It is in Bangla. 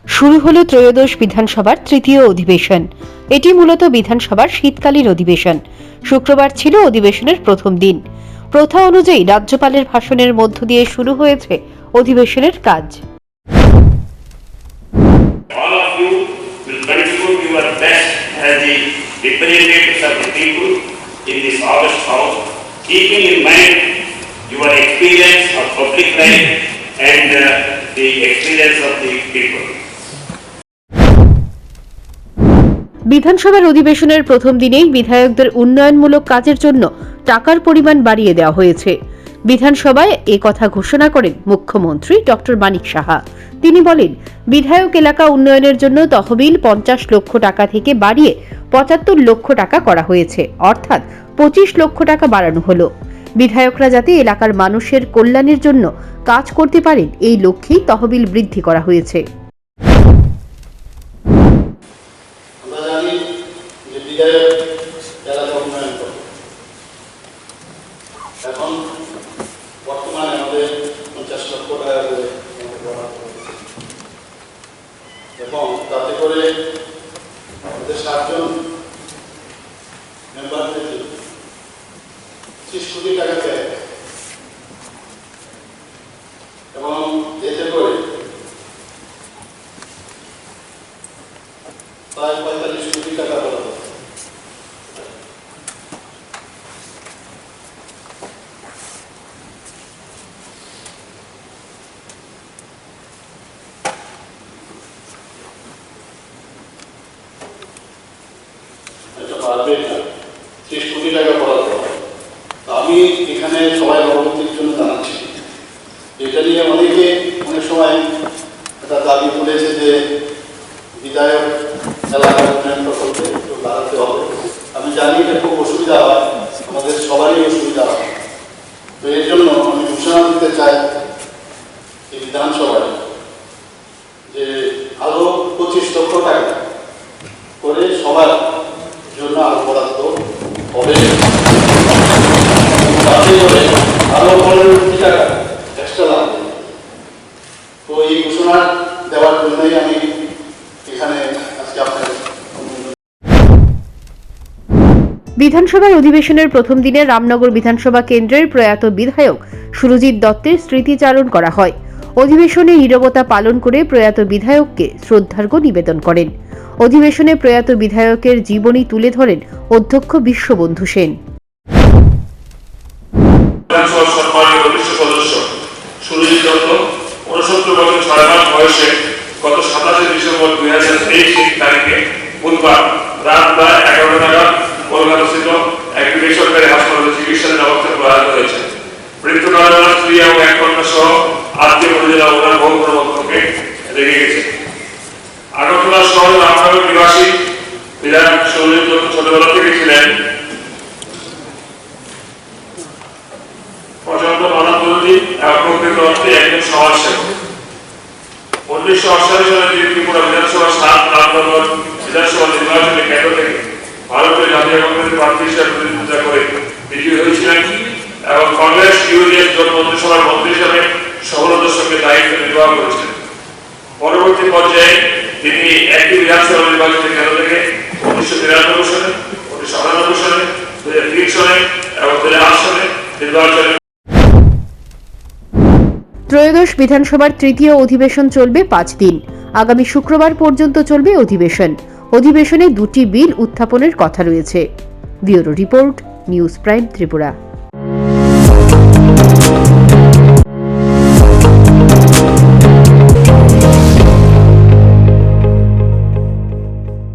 শুরু হলো ত্রয়োদশ বিধানসভার তৃতীয় অধিবেশন। এটি মূলত বিধানসভার শীতকালীন অধিবেশন। শুক্রবার ছিল অধিবেশনের প্রথম দিন। প্রথা অনুযায়ী রাজ্যপালের ভাষণের মধ্য দিয়ে শুরু হয়েছে অধিবেশনের কাজ। All of you will contribute your best as the representatives of the people in this August House, keeping in mind your experience of public life and the experience of the people. বিধানসভার অধিবেশনের প্রথম দিনেই বিধায়কদের উন্নয়নমূলক কাজের জন্য টাকার পরিমাণ বাড়িয়ে দেওয়া হয়েছে। বিধানসভায় কথা ঘোষণা করেন মুখ্যমন্ত্রী ডক্টর মানিক সাহা। তিনি বলেন, বিধায়ক এলাকা উন্নয়নের জন্য তহবিল 50 লক্ষ টাকা থেকে বাড়িয়ে 75 লক্ষ টাকা করা হয়েছে, অর্থাৎ 25 লক্ষ টাকা বাড়ানো হলো। বিধায়করা যাতে এলাকার মানুষের কল্যাণের জন্য কাজ করতে পারেন, এই লক্ষ্যেই তহবিল বৃদ্ধি করা হয়েছে। এখন বর্তমানে আমাদের 50 লক্ষ টাকা করে এবং তাতে করে আমাদের 7 জন মেম্বার থেকে 30 কোটি টাকা দেয় এবং এতে করে প্রায় 45 কোটি টাকা বলা হয়। পারবে না 30 কোটি টাকা বরাদ্দ। আমি এখানে সবাই অবগতির জন্য জানাচ্ছি, এটা নিয়ে অনেকে অনেক সময় একটা দাবি তুলেছে যে বিধায়ক এলাকার উন্নয়ন প্রকল্পে একটু বাড়াতে হবে। আমি জানি এটা খুব অসুবিধা হয়, আমাদের সবারই অসুবিধা হয়। তো এর জন্য আমি ঘোষণা দিতে চাই এই বিধানসভায় যে আরো 25 লক্ষ টাকা করে সবার জন্য আরো বরাদ্দ হবে, তাতে করে আরো 15 কোটি টাকা এক্সট্রা লাগবে। তো এই ঘোষণা দেওয়ার জন্যই আমি এখানে আজকে আপনাদের। বিধানসভার অধিবেশনের প্রথম দিনে রামনগর বিধানসভা কেন্দ্রের প্রয়াত বিধায়ক সুরজিৎ দত্তের স্মৃতিচারণ করা হয়। অধিবেশনে নীরবতা পালন করে প্রয়াত বিধায়ককে শ্রদ্ধার্ঘ্য নিবেদন করেন। অধিবেশনে প্রয়াত বিধায়কের জীবনী তুলে ধরেন অধ্যক্ষ বিশ্ববন্ধু সেন। সুরজিৎ দত্ত 69 বছর 6 মাস বয়সে গত 27 ডিসেম্বর 2023 তারিখে বুধবার রাত প্রায় 11টা নাগাদ কলকাতাস্থিত একটি বেসরকারি হাসপাতালে চিকিৎসাধীন অবস্থায় প্রয়াত হয়েছে। মৃত্যু কারণ স্ত্রী এবং এক কন্যা সহ আত্মীয় পরিজন ওনার বহু রেখে গেছে। আগরতলা শহর রামনগর নিবাসী বিধায়ক সুরজিৎ দত্ত ছোটবেলা থেকে ছিলেন প্রচন্ড মানবতাবাদী এবং প্রকৃত অর্থে একজন সমাজসেবক। 1988 সালে তিনি ত্রিপুরা বিধানসভা 7 রামনগর বিধানসভা নির্বাচনে কেন্দ্র থেকে ভারতীয় জাতীয় কংগ্রেসের প্রার্থী হিসেবে প্রতিদ্বন্দ্বিতা করে বিজয়ী হয়েছিলেন এবং কংগ্রেস ইউডিএফ জোট মন্ত্রিসভার মন্ত্রী হিসেবে সফলতার সঙ্গে দায়িত্ব নির্বাহ করেছিলেন। পরবর্তী পর্যায়ে তিনি একটি বিধানসভা নির্বাচনে কেন্দ্র থেকে 1993 সালে, 1998 সালে, 2003 সালে এবং 2008 সালে নির্বাচনে। ত্রয়োদশ বিধানসভার তৃতীয় অধিবেশন চলবে 5 দিন। আগামী শুক্রবার পর্যন্ত চলবে অধিবেশন। অধিবেশনে 2টি বিল উত্থাপনের কথা রয়েছে। Bureau report, news prime Tripura.